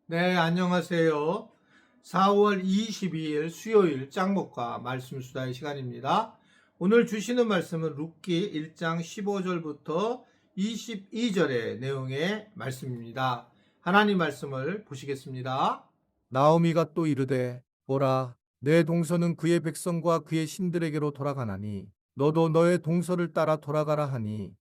네, 안녕하세요. 4월 22일 수요일 짱목과 말씀 수다의 시간입니다. 오늘 주시는 말씀은 룻기 1장 15절부터 22절의 내용의 말씀입니다. 하나님 말씀을 보시겠습니다. 나오미가 또 이르되 보라 내 동서는 그의 백성과 그의 신들에게로 돌아가나니 너도 너의 동서를 따라 돌아가라 하니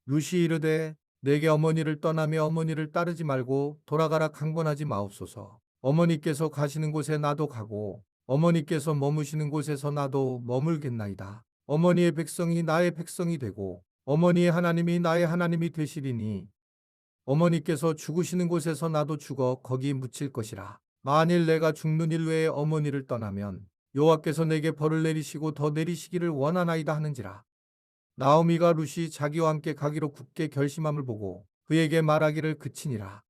룻이 이르되 내게 어머니를 떠나며 어머니를 따르지 말고 돌아가라 강권하지 마옵소서. 어머니께서 가시는 곳에 나도 가고 어머니께서 머무시는 곳에서 나도 머물겠나이다. 어머니의 백성이 나의 백성이 되고 어머니의 하나님이 나의 하나님이 되시리니 어머니께서 죽으시는 곳에서 나도 죽어 거기 묻힐 것이라. 만일 내가 죽는 일 외에 어머니를 떠나면 여호와께서 내게 벌을 내리시고 더 내리시기를 원하나이다 하는지라. 나오미가 룻이 자기와 함께 가기로 굳게 결심함을 보고 그에게 말하기를 그치니라.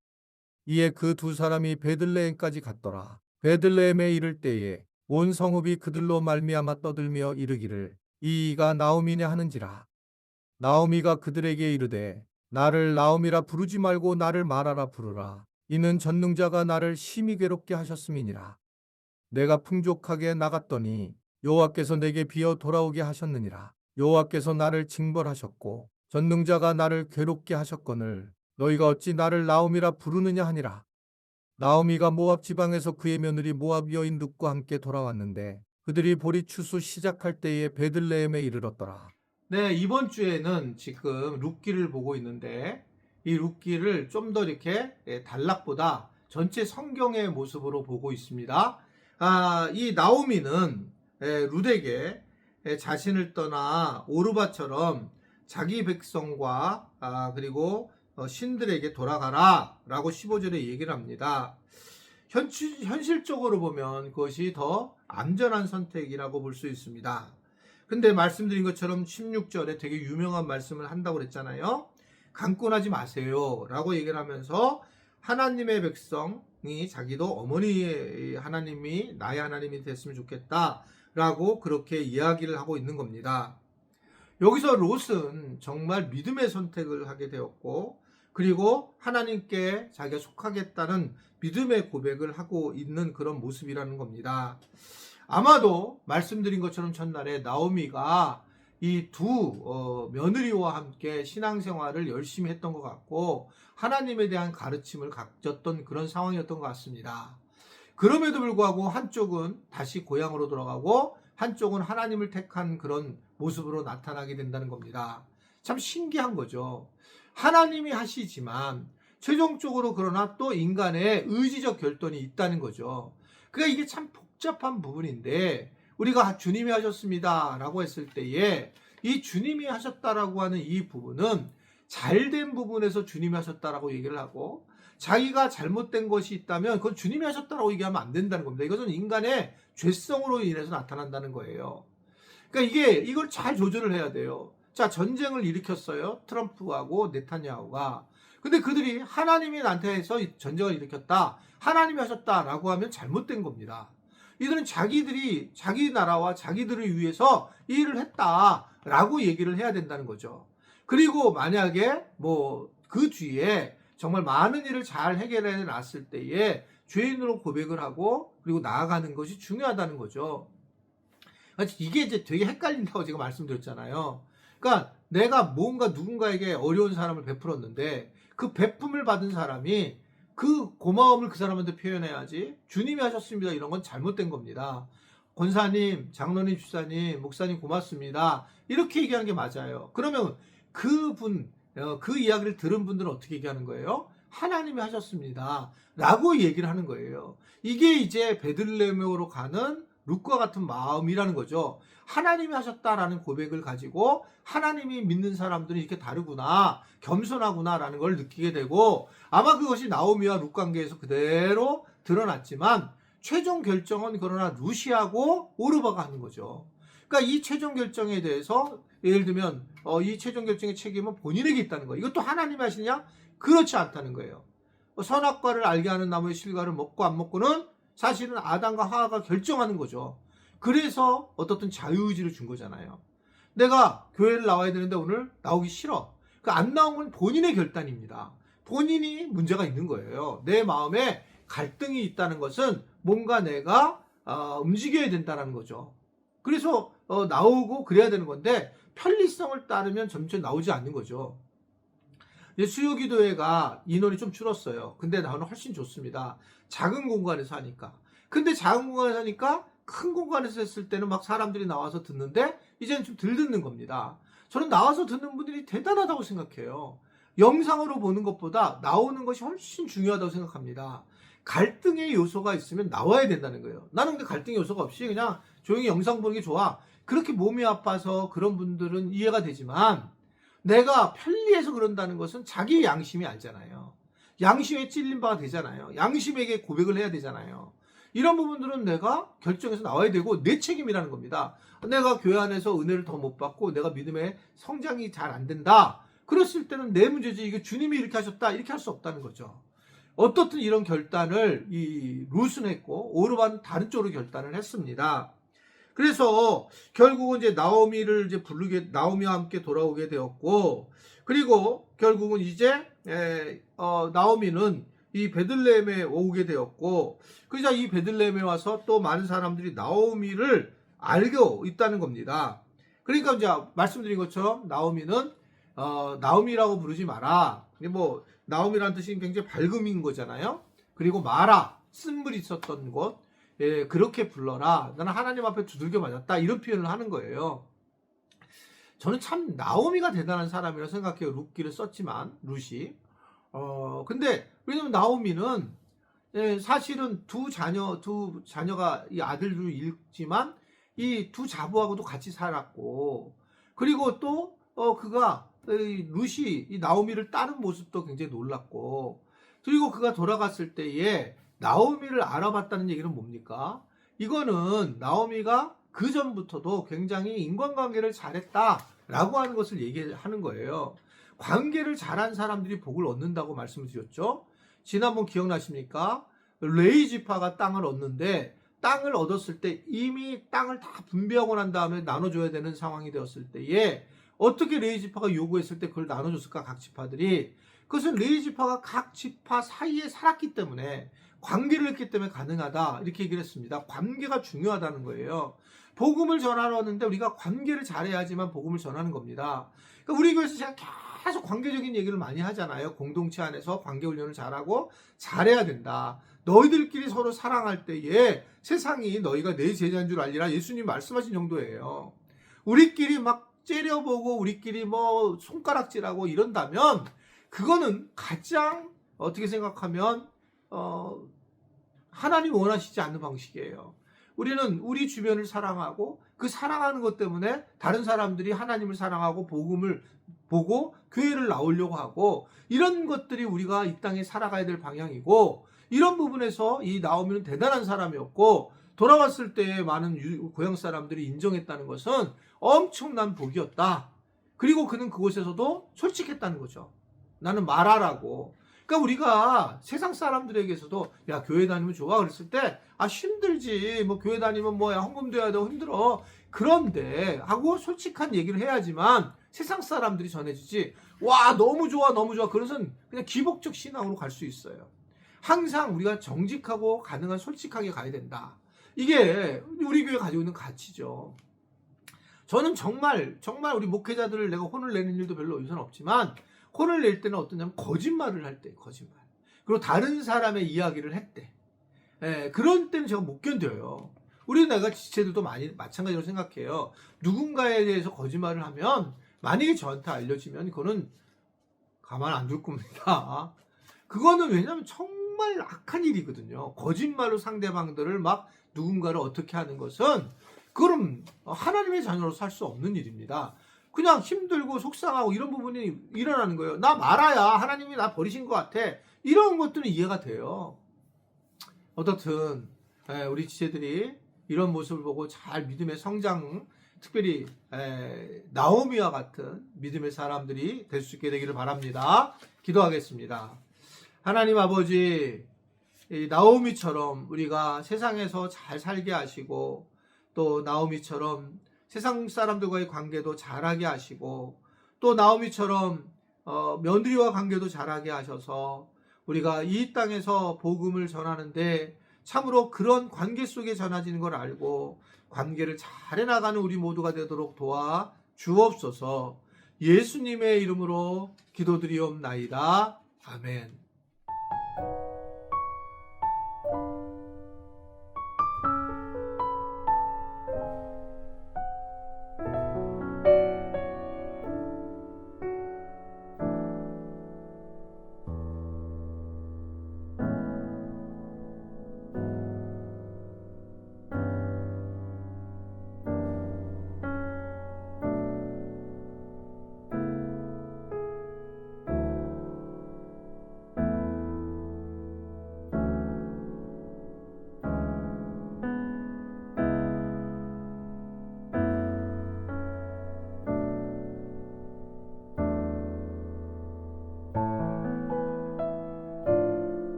이에 그 두 사람이 베들레헴까지 갔더라. 베들레헴에 이를 때에 온 성읍이 그들로 말미암아 떠들며 이르기를 이가 나오미냐 하는지라. 나오미가 그들에게 이르되 나를 나오미라 부르지 말고 나를 마라라 부르라. 이는 전능자가 나를 심히 괴롭게 하셨음이니라. 내가 풍족하게 나갔더니 여호와께서 내게 비어 돌아오게 하셨느니라. 여호와께서 나를 징벌하셨고 전능자가 나를 괴롭게 하셨거늘 너희가 어찌 나를 나오미라 부르느냐 하니라. 나오미가 모압 지방에서 그의 며느리 모압 여인 룻과 함께 돌아왔는데 그들이 보리 추수 시작할 때에 베들레헴에 이르렀더라. 네, 이번 주에는 지금 룻기를 보고 있는데 이 룻기를 좀 더 이렇게 단락보다 전체 성경의 모습으로 보고 있습니다. 이 나오미는 룻에게 자신을 떠나 오르바처럼 자기 백성과 그리고 신들에게 돌아가라 라고 15절에 얘기를 합니다. 현실적으로 보면 그것이 더 안전한 선택이라고 볼 수 있습니다. 근데 말씀드린 것처럼 16절에 되게 유명한 말씀을 한다고 그랬잖아요. 강권하지 마세요 라고 얘기를 하면서 하나님의 백성이 자기도 어머니의 하나님이 나의 하나님이 됐으면 좋겠다 라고 그렇게 이야기를 하고 있는 겁니다. 여기서 롯은 정말 믿음의 선택을 하게 되었고 그리고 하나님께 자기가 속하겠다는 믿음의 고백을 하고 있는 그런 모습이라는 겁니다. 아마도 말씀드린 것처럼 첫날에 나오미가 이 두 며느리와 함께 신앙생활을 열심히 했던 것 같고 하나님에 대한 가르침을 가졌던 그런 상황이었던 것 같습니다. 그럼에도 불구하고 한쪽은 다시 고향으로 돌아가고 한쪽은 하나님을 택한 그런 모습으로 나타나게 된다는 겁니다. 참 신기한 거죠. 하나님이 하시지만 최종적으로 그러나 또 인간의 의지적 결단이 있다는 거죠. 그러니까 이게 참 복잡한 부분인데 우리가 주님이 하셨습니다 라고 했을 때에 이 주님이 하셨다라고 하는 이 부분은 잘된 부분에서 주님이 하셨다라고 얘기를 하고 자기가 잘못된 것이 있다면 그건 주님이 하셨다라고 얘기하면 안 된다는 겁니다. 이것은 인간의 죄성으로 인해서 나타난다는 거예요. 그러니까 이걸 잘 조절을 해야 돼요. 자, 전쟁을 일으켰어요. 트럼프하고 네타냐후가. 근데 그들이 하나님이 나한테 해서 전쟁을 일으켰다. 하나님이 하셨다라고 하면 잘못된 겁니다. 이들은 자기들이 자기 나라와 자기들을 위해서 이 일을 했다라고 얘기를 해야 된다는 거죠. 그리고 만약에 그 뒤에 정말 많은 일을 잘 해결해 놨을 때에 죄인으로 고백을 하고 그리고 나아가는 것이 중요하다는 거죠. 이게 이제 되게 헷갈린다고 제가 말씀드렸잖아요. 그러니까 내가 뭔가 누군가에게 어려운 사람을 베풀었는데 그 베품을 받은 사람이 그 고마움을 그 사람한테 표현해야지 주님이 하셨습니다 이런 건 잘못된 겁니다. 권사님, 장로님, 집사님, 목사님 고맙습니다. 이렇게 얘기하는 게 맞아요. 그러면 그 이야기를 들은 분들은 어떻게 얘기하는 거예요? 하나님이 하셨습니다 라고 얘기를 하는 거예요. 이게 이제 베들레헴으로 가는 룻과 같은 마음이라는 거죠. 하나님이 하셨다라는 고백을 가지고 하나님이 믿는 사람들은 이렇게 다르구나, 겸손하구나 라는 걸 느끼게 되고 아마 그것이 나오미와 룻 관계에서 그대로 드러났지만 최종 결정은 그러나 룻이하고 오르바가 하는 거죠. 그러니까 이 최종 결정에 대해서 예를 들면 이 최종 결정의 책임은 본인에게 있다는 거예요. 이것도 하나님이 하시냐? 그렇지 않다는 거예요. 선악과를 알게 하는 나무의 실과를 먹고 안 먹고는 사실은 아담과 하와가 결정하는 거죠. 그래서 어떻든 자유의지를 준 거잖아요. 내가 교회를 나와야 되는데 오늘 나오기 싫어. 안 나온 건 본인의 결단입니다. 본인이 문제가 있는 거예요. 내 마음에 갈등이 있다는 것은 뭔가 내가 움직여야 된다는 거죠. 그래서 나오고 그래야 되는 건데 편리성을 따르면 점점 나오지 않는 거죠. 이제 수요기도회가 인원이 좀 줄었어요. 근데 나는 훨씬 좋습니다. 작은 공간에서 하니까. 근데 작은 공간에서 하니까 큰 공간에서 했을 때는 막 사람들이 나와서 듣는데 이제는 좀 덜 듣는 겁니다. 저는 나와서 듣는 분들이 대단하다고 생각해요. 영상으로 보는 것보다 나오는 것이 훨씬 중요하다고 생각합니다. 갈등의 요소가 있으면 나와야 된다는 거예요. 나는 근데 갈등의 요소가 없이 그냥 조용히 영상 보는 게 좋아. 그렇게 몸이 아파서 그런 분들은 이해가 되지만 내가 편리해서 그런다는 것은 자기의 양심이 알잖아요. 양심에 찔린 바가 되잖아요. 양심에게 고백을 해야 되잖아요. 이런 부분들은 내가 결정해서 나와야 되고 내 책임이라는 겁니다. 내가 교회 안에서 은혜를 더 못 받고 내가 믿음의 성장이 잘 안 된다. 그랬을 때는 내 문제지. 이게 주님이 이렇게 하셨다. 이렇게 할 수 없다는 거죠. 어떻든 이런 결단을 이 룻은 했고 오르반은 다른 쪽으로 결단을 했습니다. 그래서 결국은 이제 나오미를 이제 나오미와 함께 돌아오게 되었고, 그리고 결국은 이제 나오미는 이 베들레헴에 오게 되었고, 그러자 이 베들레헴에 와서 또 많은 사람들이 나오미를 알고 있다는 겁니다. 그러니까 이제 말씀드린 것처럼 나오미는 나오미라고 부르지 마라. 뭐 나오미라는 뜻이 굉장히 밝음인 거잖아요. 그리고 마라, 쓴물이 있었던 곳. 예, 그렇게 불러라. 나는 하나님 앞에 두들겨 맞았다. 이런 표현을 하는 거예요. 저는 참 나오미가 대단한 사람이라 생각해요. 룻기를 썼지만, 룻이. 근데, 왜냐면 나오미는, 예, 사실은 두 자녀가 이 아들들을 잃지만, 이 두 자부하고도 같이 살았고, 그리고 또, 그가, 룻이 이 나오미를 따른 모습도 굉장히 놀랐고, 그리고 그가 돌아갔을 때에 나오미를 알아봤다는 얘기는 뭡니까? 이거는 나오미가 그 전부터도 굉장히 인간관계를 잘했다라고 하는 것을 얘기하는 거예요. 관계를 잘한 사람들이 복을 얻는다고 말씀드렸죠. 지난번 기억나십니까? 레위 지파가 땅을 얻는데 땅을 얻었을 때 이미 땅을 다 분배하고 난 다음에 나눠줘야 되는 상황이 되었을 때에 어떻게 레위 지파가 요구했을 때 그걸 나눠줬을까? 각 지파들이. 그것은 레위 지파가 각 지파 사이에 살았기 때문에 관계를 했기 때문에 가능하다 이렇게 얘기를 했습니다. 관계가 중요하다는 거예요. 복음을 전하러 왔는데 우리가 관계를 잘해야지만 복음을 전하는 겁니다. 그러니까 우리 교회에서 제가 계속 관계적인 얘기를 많이 하잖아요. 공동체 안에서 관계 훈련을 잘하고 잘해야 된다. 너희들끼리 서로 사랑할 때에 세상이 너희가 내 제자인 줄 알리라. 예수님 말씀하신 정도예요. 우리끼리 막 째려보고 우리끼리 뭐 손가락질하고 이런다면 그거는 가장 어떻게 생각하면 하나님 원하시지 않는 방식이에요. 우리는 우리 주변을 사랑하고 그 사랑하는 것 때문에 다른 사람들이 하나님을 사랑하고 복음을 보고 교회를 나오려고 하고 이런 것들이 우리가 이 땅에 살아가야 될 방향이고 이런 부분에서 이 나오미는 대단한 사람이었고 돌아왔을 때 많은 고향 사람들이 인정했다는 것은 엄청난 복이었다. 그리고 그는 그곳에서도 솔직했다는 거죠. 나는 말하라고. 그러니까 우리가 세상 사람들에게서도 야 교회 다니면 좋아 그랬을 때 아 힘들지 뭐 교회 다니면 뭐야 헌금도 해야 되고 힘들어 그런데 하고 솔직한 얘기를 해야지만 세상 사람들이 전해주지 와 너무 좋아 너무 좋아 그것은 그냥 기복적 신앙으로 갈 수 있어요. 항상 우리가 정직하고 가능한 솔직하게 가야 된다. 이게 우리 교회 가지고 있는 가치죠. 저는 정말 우리 목회자들을 내가 혼을 내는 일도 별로 요새는 없지만 혼을 낼 때는 어떠냐면 거짓말을 할 때 거짓말. 그리고 다른 사람의 이야기를 했대. 예, 그런 때는 제가 못 견뎌요. 우리 내가 지체들도 많이 마찬가지로 생각해요. 누군가에 대해서 거짓말을 하면 만약에 저한테 알려지면 그거는 가만 안 둘 겁니다. 그거는 왜냐면 정말 악한 일이거든요. 거짓말로 상대방들을 막 누군가를 어떻게 하는 것은 그럼 하나님의 자녀로 살 수 없는 일입니다. 그냥 힘들고 속상하고 이런 부분이 일어나는 거예요. 나 말아야 하나님이 나 버리신 것 같아. 이런 것들은 이해가 돼요. 어떻든 우리 지체들이 이런 모습을 보고 잘 믿음의 성장, 특별히 나오미와 같은 믿음의 사람들이 될 수 있게 되기를 바랍니다. 기도하겠습니다. 하나님 아버지, 나오미처럼 우리가 세상에서 잘 살게 하시고 또 나오미처럼 세상 사람들과의 관계도 잘하게 하시고 또 나오미처럼 며느리와 관계도 잘하게 하셔서 우리가 이 땅에서 복음을 전하는데 참으로 그런 관계 속에 전해지는 걸 알고 관계를 잘 해나가는 우리 모두가 되도록 도와 주옵소서. 예수님의 이름으로 기도드리옵나이다. 아멘.